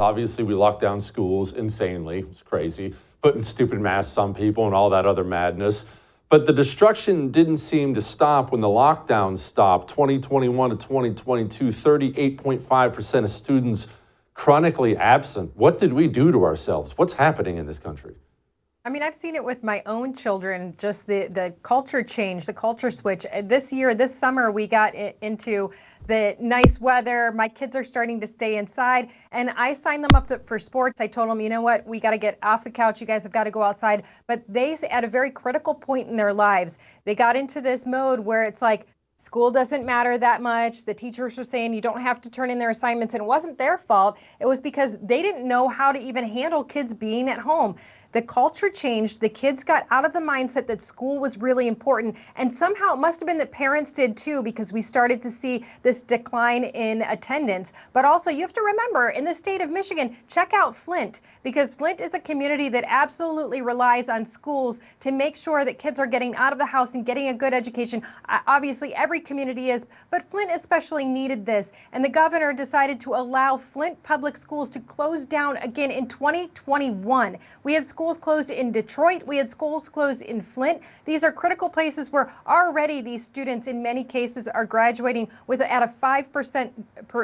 Obviously, we locked down schools insanely. It's crazy. Putting stupid masks on people and all that other madness. But the destruction didn't seem to stop when the lockdown stopped. 2021 to 2022, 38.5% of students chronically absent. What did we do to ourselves? What's happening in this country? I mean, I've seen it with my own children, just the culture change, the culture switch. This summer, we got into the nice weather. My kids are starting to stay inside, and I signed them up for sports. I told them, you know what, we got to get off the couch. You guys have got to go outside. But they, at a very critical point in their lives, they got into this mode where it's like, school doesn't matter that much. The teachers were saying you don't have to turn in their assignments, and it wasn't their fault. It was because they didn't know how to even handle kids being at home. The culture changed. The kids got out of the mindset that school was really important. And somehow it must have been that parents did too, because we started to see this decline in attendance. But also you have to remember, in the state of Michigan, check out Flint, because Flint is a community that absolutely relies on schools to make sure that kids are getting out of the house and getting a good education. Obviously, every community is, but Flint especially needed this. And the governor decided to allow Flint public schools to close down again in 2021. We have schools closed in Detroit. We had schools closed in Flint. These are critical places where already these students in many cases are graduating at a 5%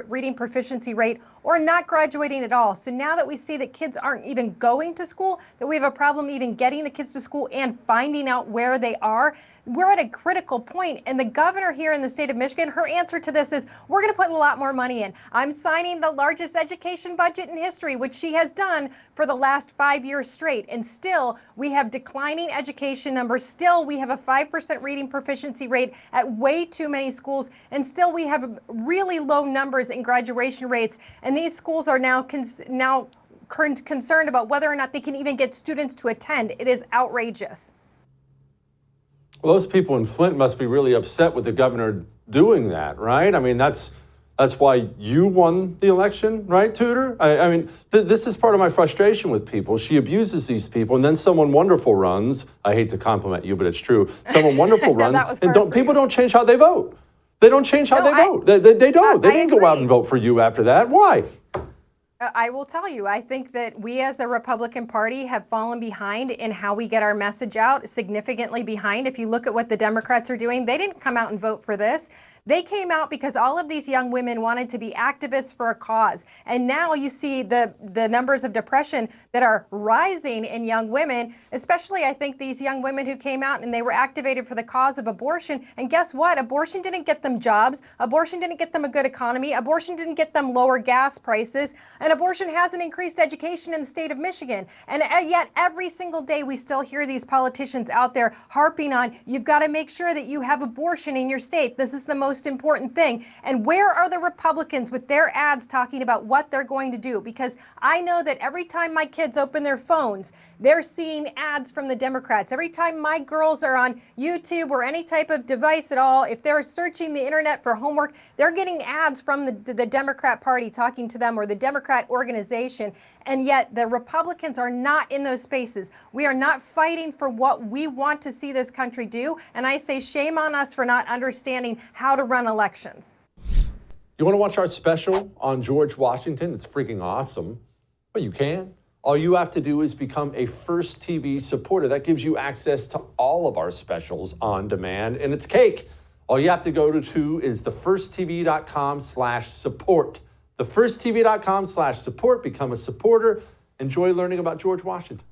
reading proficiency rate or not graduating at all. So now that we see that kids aren't even going to school, that we have a problem even getting the kids to school and finding out where they are, we're at a critical point. And the governor here in the state of Michigan, her answer to this is, we're going to put a lot more money in. I'm signing the largest education budget in history, which she has done for the last 5 years straight. And still, we have declining education numbers. Still, we have a 5% reading proficiency rate at way too many schools. And still, we have really low numbers in graduation rates. And these schools are now concerned about whether or not they can even get students to attend. It is outrageous. Well, those people in Flint must be really upset with the governor doing that, right? I mean, that's why you won the election, right, Tudor? I mean, this is part of my frustration with people. She abuses these people, and then someone wonderful runs. I hate to compliment you, but it's true. Someone wonderful runs, and people don't change how they vote. They don't change how they vote. They don't. They didn't go out and vote for you after that. Why? I will tell you, I think that we as the Republican Party have fallen behind in how we get our message out, significantly behind. If you look at what the Democrats are doing, they didn't come out and vote for this. They came out because all of these young women wanted to be activists for a cause. And now you see the numbers of depression that are rising in young women, especially I think these young women who came out and they were activated for the cause of abortion. And guess what? Abortion didn't get them jobs. Abortion didn't get them a good economy. Abortion didn't get them lower gas prices. And abortion hasn't increased education in the state of Michigan. And yet every single day we still hear these politicians out there harping on, you've got to make sure that you have abortion in your state. This is the most important thing. And where are the Republicans with their ads talking about what they're going to do? Because I know that every time my kids open their phones, they're seeing ads from the Democrats. Every time my girls are on YouTube or any type of device at all, if they're searching the internet for homework, they're getting ads from the Democrat Party talking to them or the Democrat organization. And yet the Republicans are not in those spaces. We are not fighting for what we want to see this country do. And I say shame on us for not understanding how to run elections. You want to watch our special on George Washington? It's freaking awesome. Well, you can. All you have to do is become a First TV supporter. That gives you access to all of our specials on demand, and it's cake. All you have to go to is thefirsttv.com/support. Thefirsttv.com/support. Become a supporter. Enjoy learning about George Washington.